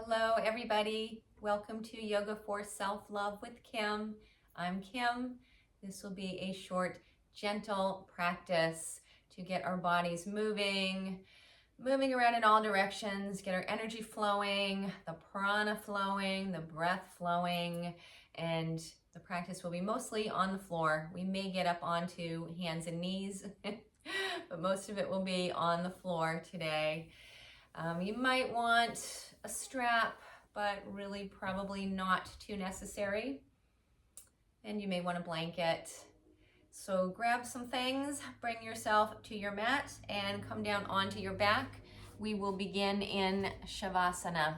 Hello, everybody. Welcome to Yoga for Self-Love with Kim. I'm Kim. This will be a short, gentle practice to get our bodies moving around in all directions, get our energy flowing, the prana flowing, the breath flowing, and the practice will be mostly on the floor. We may get up onto hands and knees, but most of it will be on the floor today. You might want a strap, but really probably not too necessary. And you may want a blanket. So grab some things, bring yourself to your mat, and come down onto your back. We will begin in Shavasana.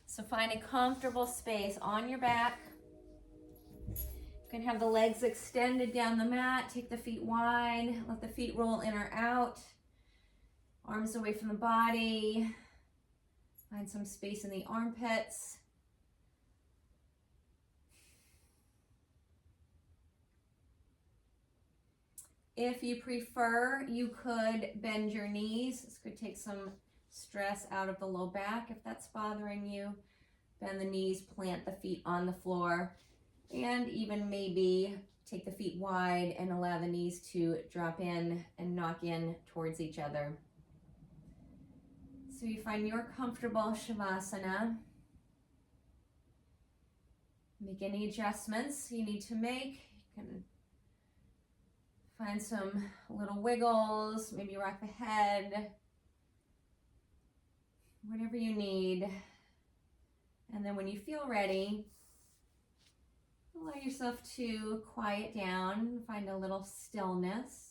So find a comfortable space on your back. You can have the legs extended down the mat. Take the feet wide. Let the feet roll in or out. Arms away from the body. Find some space in the armpits. If you prefer, you could bend your knees. This could take some stress out of the low back if that's bothering you. Bend the knees, plant the feet on the floor, and even maybe take the feet wide and allow the knees to drop in and knock in towards each other. So you find your comfortable Shavasana. Make any adjustments you need to make. You can find some little wiggles, maybe rock the head, whatever you need. And then when you feel ready, allow yourself to quiet down, find a little stillness.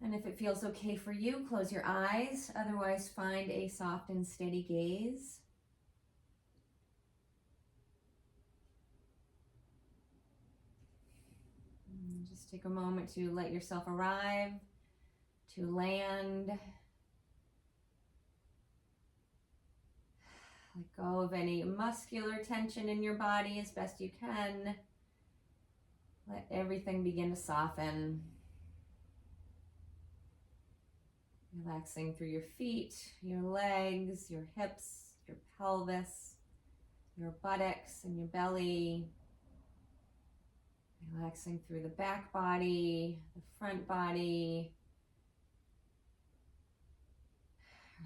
And if it feels okay for you, close your eyes. Otherwise, find a soft and steady gaze. And just take a moment to let yourself arrive, to land. Let go of any muscular tension in your body as best you can. Let everything begin to soften. Relaxing through your feet, your legs, your hips, your pelvis, your buttocks and your belly. Relaxing through the back body, the front body.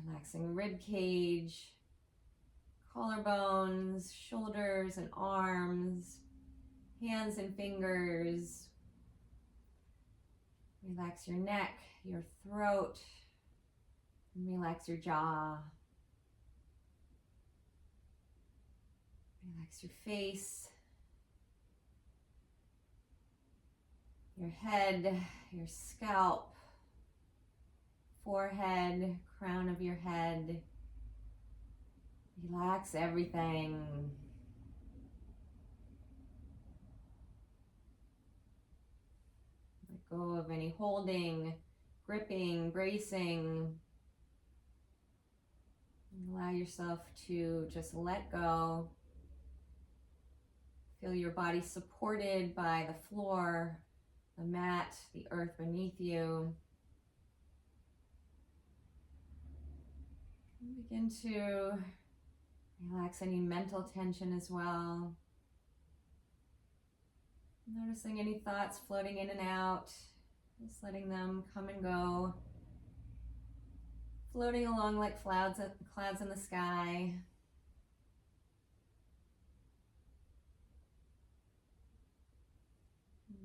Relaxing rib cage, collarbones, shoulders and arms, hands and fingers. Relax your neck, your throat. And relax your jaw. Relax your face, your head, your scalp, forehead, crown of your head. Relax everything. Let go of any holding, gripping, bracing. Allow yourself to just let go. Feel your body supported by the floor, the mat, the earth beneath you. And begin to relax any mental tension as well. Noticing any thoughts floating in and out, just letting them come and go. Floating along like clouds in the sky.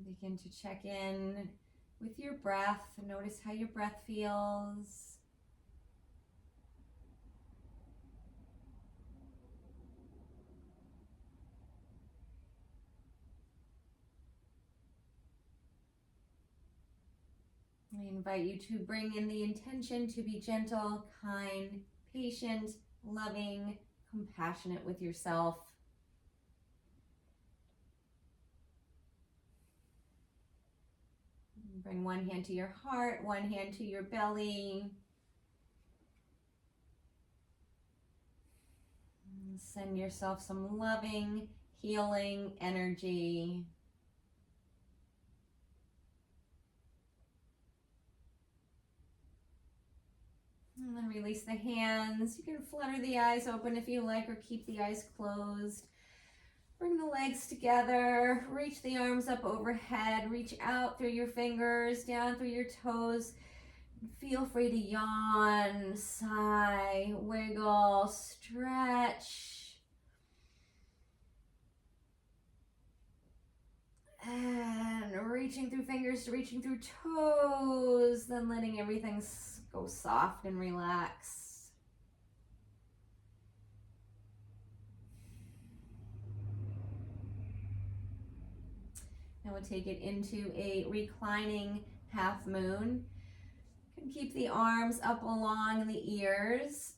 Begin to check in with your breath. Notice how your breath feels. I invite you to bring in the intention to be gentle, kind, patient, loving, compassionate with yourself. Bring one hand to your heart, one hand to your belly. Send yourself some loving, healing energy. And then release the hands. You can flutter the eyes open if you like, or keep the eyes closed. Bring the legs together, reach the arms up overhead, reach out through your fingers, down through your toes. Feel free to yawn, sigh, wiggle, stretch. And reaching through fingers, reaching through toes, then letting everything go soft and relax. Now we'll take it into a reclining half moon. You can keep the arms up along the ears,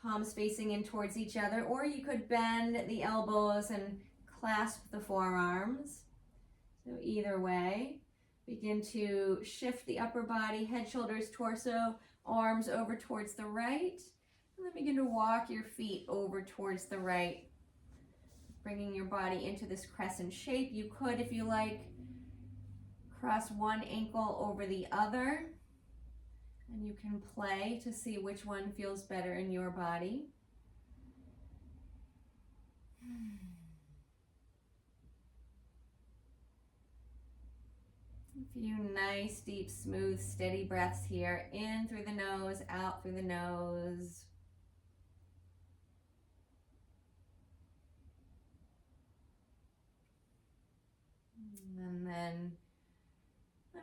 palms facing in towards each other, or you could bend the elbows and clasp the forearms. So either way, begin to shift the upper body, head, shoulders, torso, arms over towards the right, and then begin to walk your feet over towards the right, bringing your body into this crescent shape. You could, if you like, cross one ankle over the other, and you can play to see which one feels better in your body. A few nice, deep, smooth, steady breaths here. In through the nose, out through the nose. And then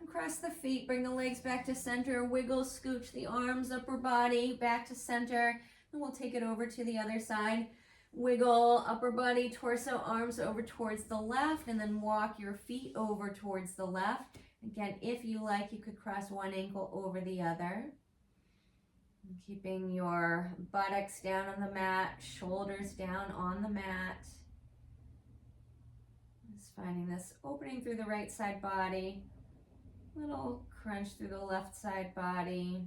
uncross the feet, bring the legs back to center, wiggle, scooch the arms, upper body back to center, and we'll take it over to the other side. Wiggle upper body, torso, arms over towards the left, and then walk your feet over towards the left. Again, if you like, you could cross one ankle over the other. And keeping your buttocks down on the mat, shoulders down on the mat. Just finding this opening through the right side body, little crunch through the left side body.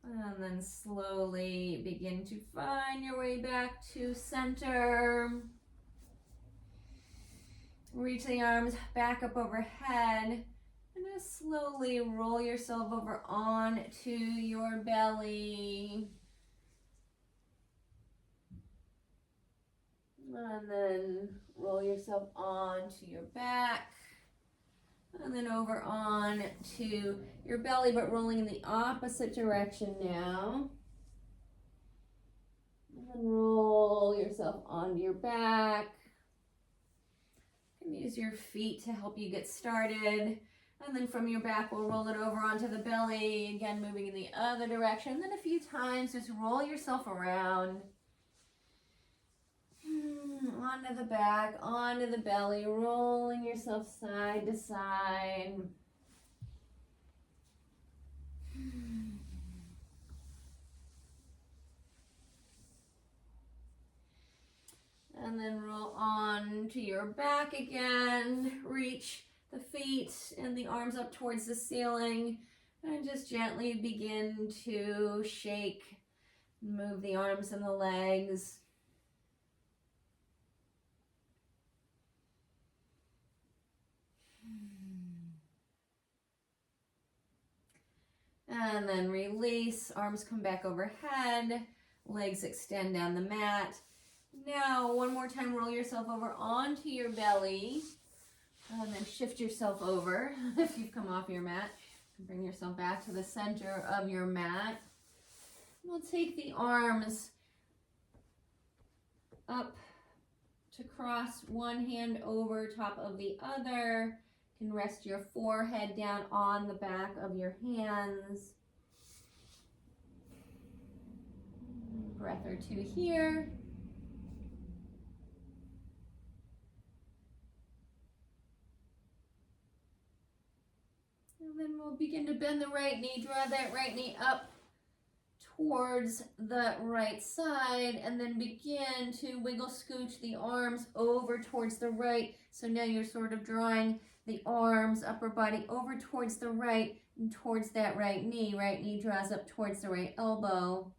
And then slowly begin to find your way back to center. Reach the arms back up overhead, and just slowly roll yourself over onto your belly. And then roll yourself onto your back. And then over on to your belly, but rolling in the opposite direction now. And then roll yourself onto your back. You can use your feet to help you get started. And then from your back, we'll roll it over onto the belly. Again, moving in the other direction. And then a few times, just roll yourself around. Onto the back, onto the belly, rolling yourself side to side. And then roll on to your back again. Reach the feet and the arms up towards the ceiling. And just gently begin to shake, move the arms and the legs. And then release, arms come back overhead, legs extend down the mat. Now, one more time, roll yourself over onto your belly, and then shift yourself over if you've come off your mat. Bring yourself back to the center of your mat. We'll take the arms up to cross one hand over top of the other. You can rest your forehead down on the back of your hands. Breath or two here. And then we'll begin to bend the right knee, draw that right knee up towards the right side, and then begin to wiggle, scooch the arms over towards the right. So now you're sort of drawing the arms, upper body over towards the right and towards that right knee. Right knee draws up towards the right elbow.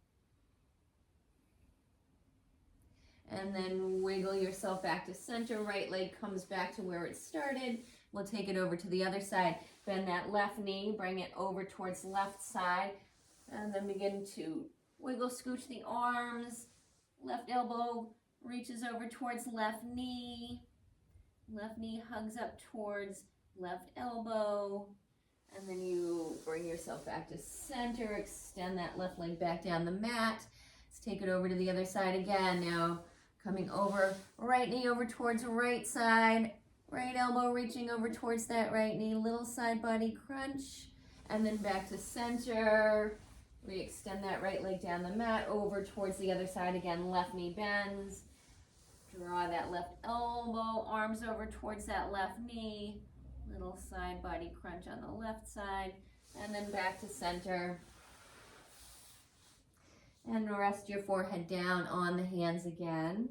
And then wiggle yourself back to center. Right leg comes back to where it started. We'll take it over to the other side. Bend that left knee, bring it over towards left side, and then begin to wiggle, scooch the arms. Left elbow reaches over towards left knee. Left knee hugs up towards left elbow. And then you bring yourself back to center. Extend that left leg back down the mat. Let's take it over to the other side again. Now coming over, right knee over towards right side. Right elbow reaching over towards that right knee, little side body crunch, and then back to center. Re-extend that right leg down the mat, over towards the other side again, left knee bends. Draw that left elbow, arms over towards that left knee, little side body crunch on the left side, and then back to center. And rest your forehead down on the hands again.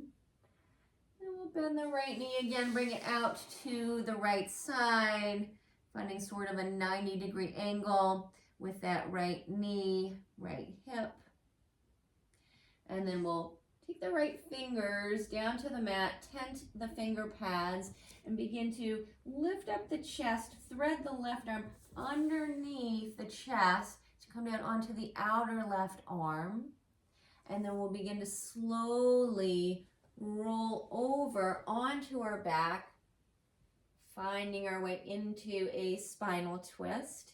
Bend the right knee again, bring it out to the right side, finding sort of a 90-degree angle with that right knee, right hip. And then we'll take the right fingers down to the mat, tent the finger pads, and begin to lift up the chest, thread the left arm underneath the chest to come down onto the outer left arm. And then we'll begin to slowly roll over onto our back, finding our way into a spinal twist.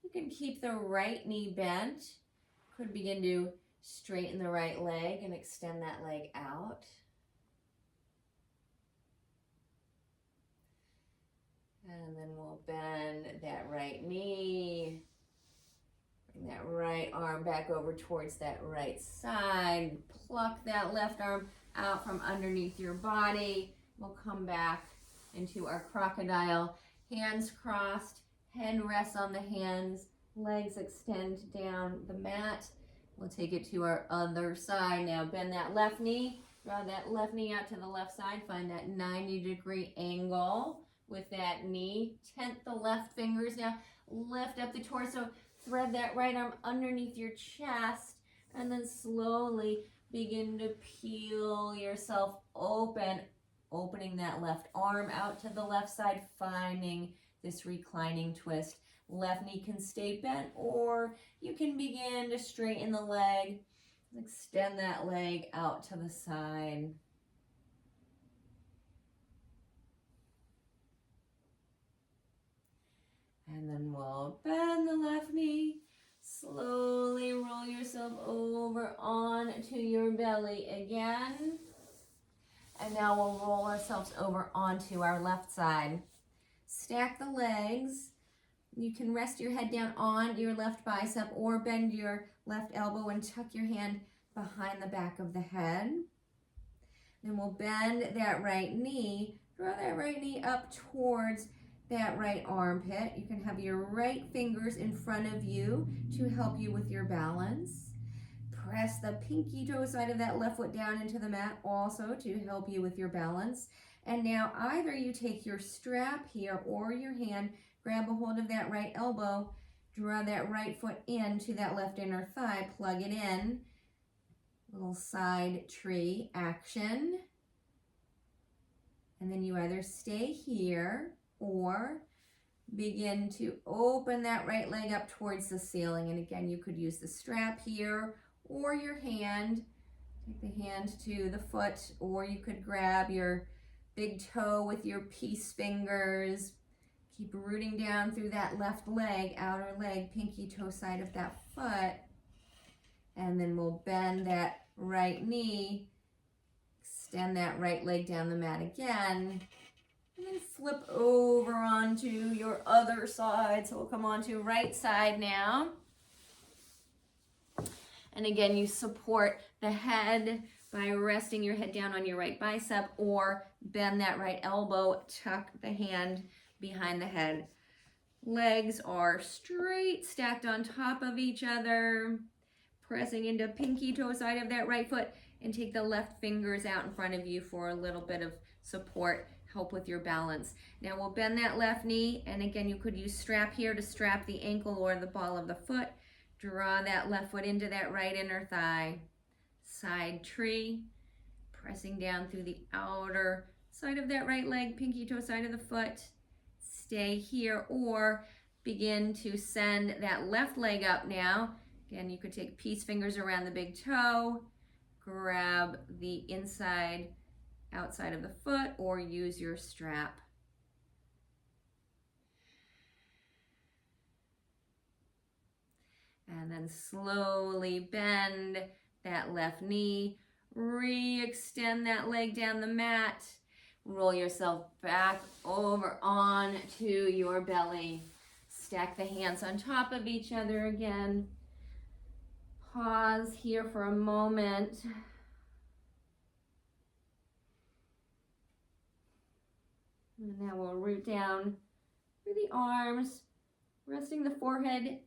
You can keep the right knee bent. Could begin to straighten the right leg and extend that leg out. And then we'll bend that right knee. Bring that right arm back over towards that right side. Pluck that left arm out from underneath your body. We'll come back into our crocodile. Hands crossed, head rests on the hands, legs extend down the mat. We'll take it to our other side. Now bend that left knee, draw that left knee out to the left side, find that 90-degree angle with that knee. Tent the left fingers. Now lift up the torso, thread that right arm underneath your chest, and then slowly begin to peel yourself open, opening that left arm out to the left side, finding this reclining twist. Left knee can stay bent, or you can begin to straighten the leg, extend that leg out to the side. And then we'll bend the left knee. Slowly roll yourself over onto your belly again. And now we'll roll ourselves over onto our left side. Stack the legs. You can rest your head down on your left bicep or bend your left elbow and tuck your hand behind the back of the head. Then we'll bend that right knee. Draw that right knee up towards that right armpit. You can have your right fingers in front of you to help you with your balance. Press the pinky toe side of that left foot down into the mat also to help you with your balance. And now either you take your strap here or your hand, grab a hold of that right elbow, draw that right foot into that left inner thigh, plug it in. Little side tree action. And then you either stay here or begin to open that right leg up towards the ceiling. And again, you could use the strap here or your hand. Take the hand to the foot, or you could grab your big toe with your peace fingers. Keep rooting down through that left leg, outer leg, pinky toe side of that foot. And then we'll bend that right knee, extend that right leg down the mat again. And then flip over onto your other side. So we'll come onto right side now. And again, you support the head by resting your head down on your right bicep, or bend that right elbow, tuck the hand behind the head. Legs are straight, stacked on top of each other. Pressing into pinky toe side of that right foot, and take the left fingers out in front of you for a little bit of support. Help with your balance. Now we'll bend that left knee, and again, you could use strap here to strap the ankle or the ball of the foot. Draw that left foot into that right inner thigh. Side tree, pressing down through the outer side of that right leg, pinky toe side of the foot. stay here or begin to send that left leg up now. Again, you could take peace fingers around the big toe, grab the inside, outside of the foot, or use your strap. And then slowly bend that left knee, re-extend that leg down the mat, roll yourself back over onto your belly. Stack the hands on top of each other again. Pause here for a moment. And now we'll root down through the arms, resting the forehead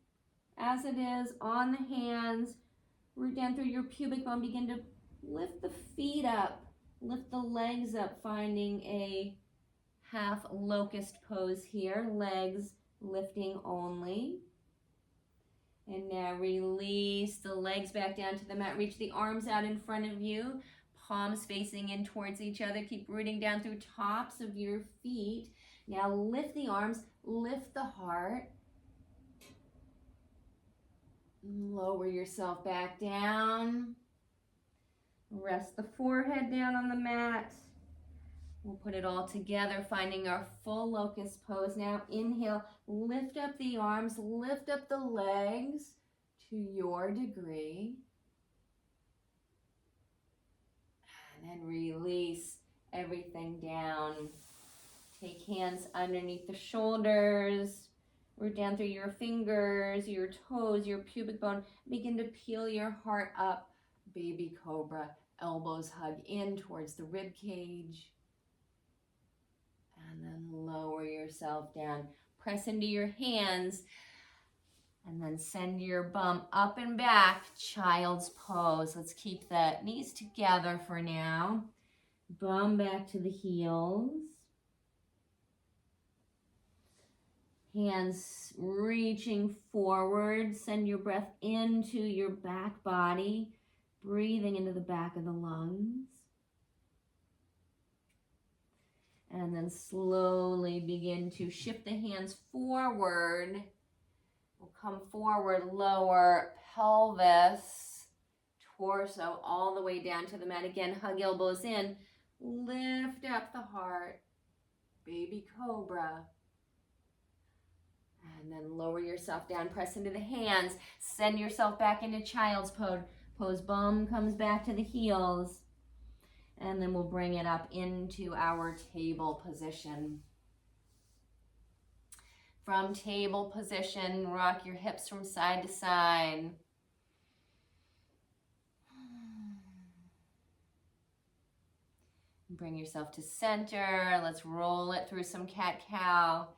as it is on the hands. Root down through your pubic bone. Begin to lift the feet up, lift the legs up, finding a half locust pose here. Legs lifting only. And now release the legs back down to the mat. Reach the arms out in front of you, palms facing in towards each other. Keep rooting down through tops of your feet. Now lift the arms, lift the heart. Lower yourself back down. Rest the forehead down on the mat. We'll put it all together, finding our full locust pose. Now inhale, lift up the arms, lift up the legs to your degree. And then release everything down. Take hands underneath the shoulders. Root down through your fingers, your toes, your pubic bone. Begin to peel your heart up. Baby cobra. Elbows hug in towards the rib cage. And then lower yourself down. Press into your hands. And then send your bum up and back. Child's pose. Let's keep the knees together for now. Bum back to the heels. Hands reaching forward. Send your breath into your back body. Breathing into the back of the lungs. And then slowly begin to shift the hands forward. We'll come forward, lower pelvis, torso all the way down to the mat. Again, hug elbows in. Lift up the heart. Baby cobra. And then lower yourself down, press into the hands. Send yourself back into child's pose. Bum comes back to the heels. And then we'll bring it up into our table position. From table position, rock your hips from side to side. Bring yourself to center. Let's roll it through some cat-cow.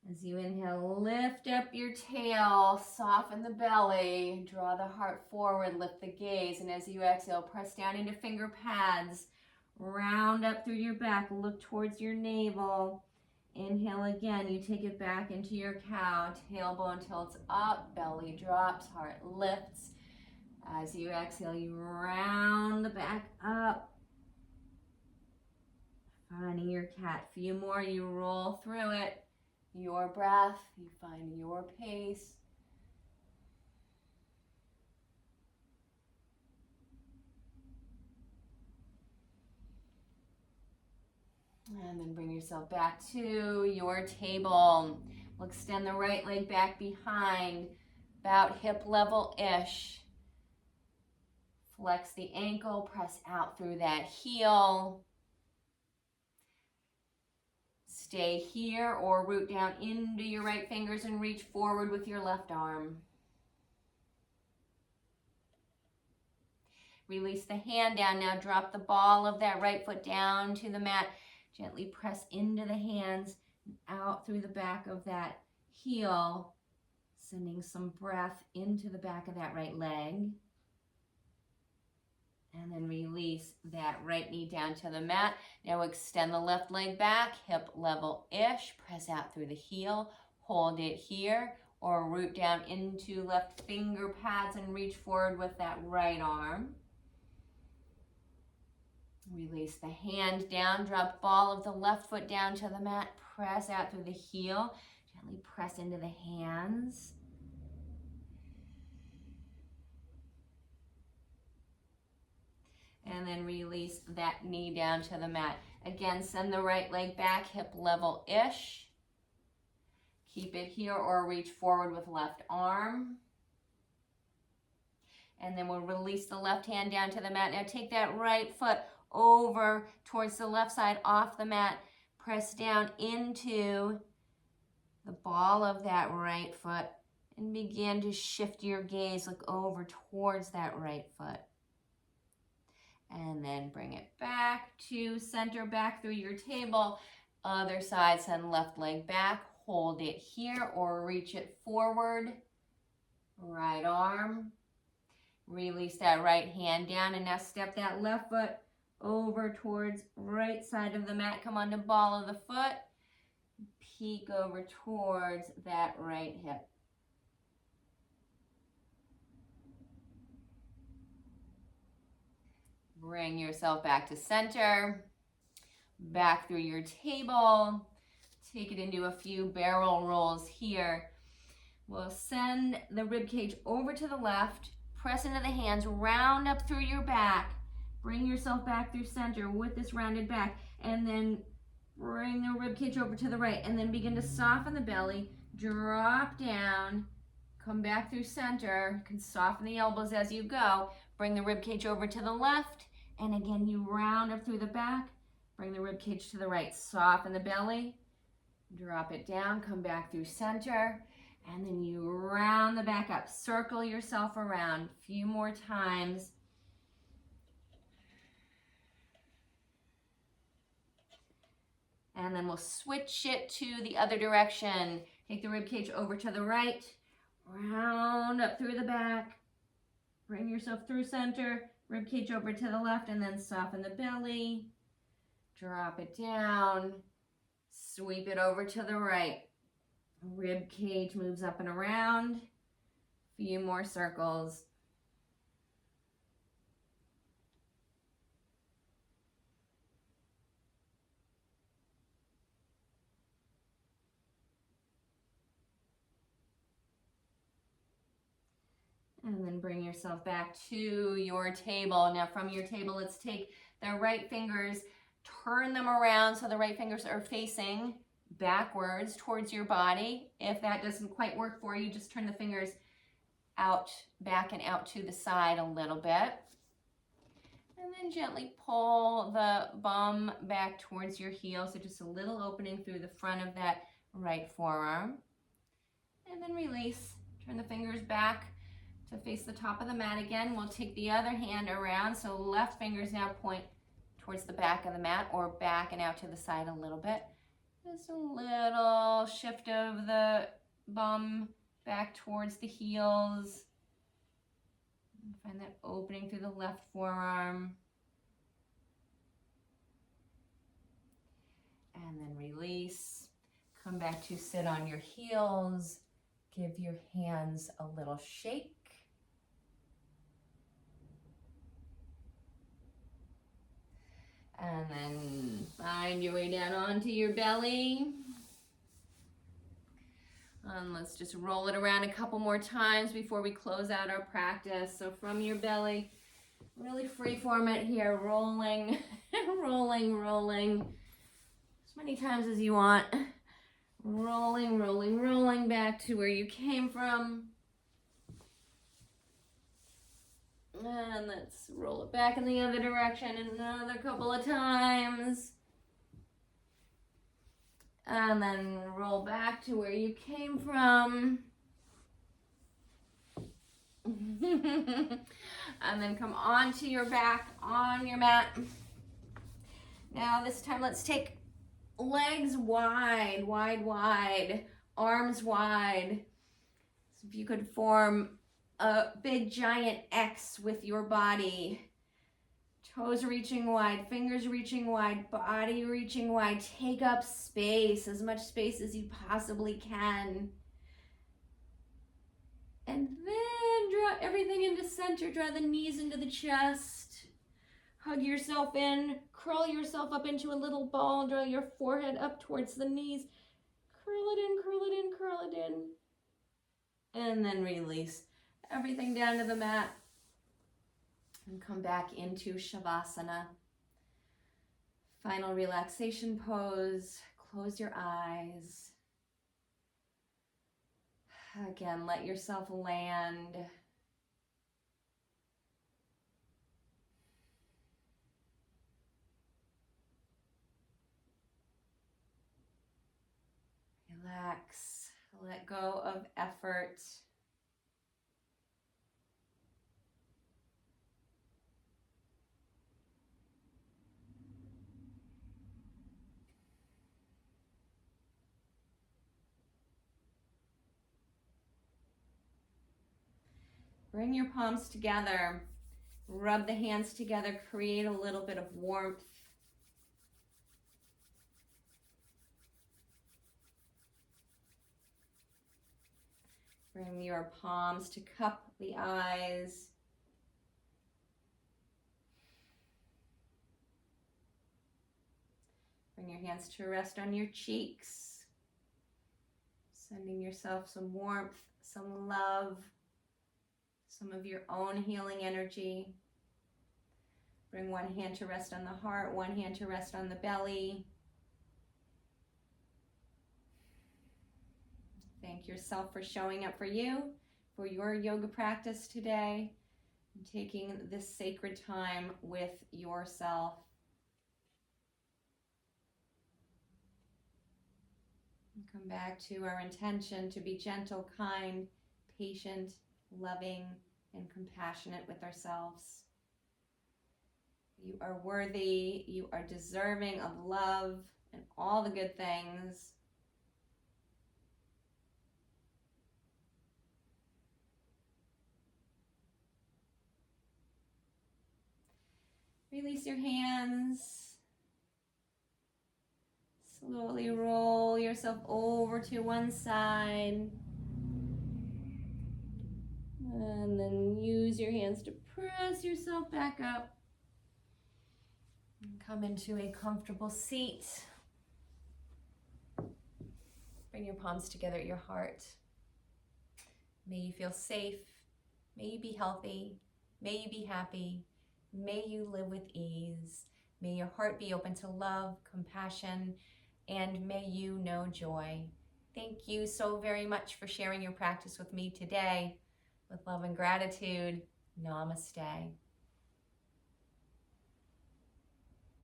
As you inhale, lift up your tail, soften the belly, draw the heart forward, lift the gaze. And as you exhale, press down into finger pads, round up through your back, look towards your navel. Inhale again, you take it back into your cow, tailbone tilts up, belly drops, heart lifts. As you exhale, you round the back up. Finding your cat. Few more, you roll through it. Your breath, you find your pace. And then bring yourself back to your table. We'll extend the right leg back behind, about hip level-ish. Flex the ankle, press out through that heel. Stay here or root down into your right fingers and reach forward with your left arm. Release the hand down. Now drop the ball of that right foot down to the mat. Gently press into the hands, out through the back of that heel, sending some breath into the back of that right leg. And then release that right knee down to the mat. Now extend the left leg back, hip level-ish. Press out through the heel. Hold it here or root down into left finger pads and reach forward with that right arm. Release the hand down. Drop ball of the left foot down to the mat. press out through the heel. Gently press into the hands. And then release that knee down to the mat. Again, send the right leg back, hip level-ish. Keep it here or reach forward with left arm. And then we'll release the left hand down to the mat. Now take that right foot over towards the left side off the mat. Press down into the ball of that right foot and begin to shift your gaze. Look over towards that right foot. And then bring it back to center, back through your table. Other side, send left leg back. Hold it here or reach it forward. Right arm. Release that right hand down and now step that left foot over towards right side of the mat. Come on to ball of the foot. Peek over towards that right hip. Bring yourself back to center, back through your table. Take it into a few barrel rolls here. We'll send the rib cage over to the left, press into the hands, round up through your back. Bring yourself back through center with this rounded back, and then bring the rib cage over to the right, and then begin to soften the belly, drop down, come back through center. You can soften the elbows as you go. Bring the rib cage over to the left, and again, you round up through the back. Bring the rib cage to the right, soften the belly, drop it down, come back through center, and then you round the back up. Circle yourself around a few more times. And then we'll switch it to the other direction. Take the rib cage over to the right, round up through the back, bring yourself through center, rib cage over to the left, and then soften the belly, drop it down, sweep it over to the right. Rib cage moves up and around, a few more circles. And then bring yourself back to your table. Now from your table, let's take the right fingers, turn them around so the right fingers are facing backwards towards your body. If that doesn't quite work for you, just turn the fingers out, back and out to the side a little bit. And then gently pull the bum back towards your heel. So just a little opening through the front of that right forearm. And then release. Turn the fingers back to face the top of the mat again. We'll take the other hand around. So left fingers now point towards the back of the mat or back and out to the side a little bit. Just a little shift of the bum back towards the heels. Find that opening through the left forearm. And then release. Come back to sit on your heels. Give your hands a little shake. And then find your way down onto your belly. And let's just roll it around a couple more times before we close out our practice. So from your belly, really free form it here, rolling, rolling, rolling. As many times as you want. Rolling, rolling, rolling back to where you came from. And let's roll it back in the other direction another couple of times. And then roll back to where you came from. And then come onto your back on your mat. Now this time let's take legs wide, wide, wide, arms wide. So if you could form a big giant X with your body. Toes reaching wide, fingers reaching wide, body reaching wide. Take up space, as much space as you possibly can. And then draw everything into center. Draw the knees into the chest. Hug yourself in, curl yourself up into a little ball, draw your forehead up towards the knees. Curl it in, curl it in, curl it in. And then release everything down to the mat. And come back into Shavasana. Final relaxation pose. Close your eyes. Again, let yourself land. Relax. Let go of effort. Bring your palms together. Rub the hands together. Create a little bit of warmth. Bring your palms to cup the eyes. Bring your hands to rest on your cheeks. Sending yourself some warmth, some love, some of your own healing energy. Bring one hand to rest on the heart, one hand to rest on the belly. Thank yourself for showing up for you, for your yoga practice today, and taking this sacred time with yourself. And come back to our intention to be gentle, kind, patient, loving, and compassionate with ourselves. You are worthy, you are deserving of love and all the good things. Release your hands. Slowly roll yourself over to one side. And then use your hands to press yourself back up. And come into a comfortable seat. Bring your palms together at your heart. May you feel safe. May you be healthy. May you be happy. May you live with ease. May your heart be open to love, compassion, and may you know joy. Thank you so very much for sharing your practice with me today. With love and gratitude, namaste.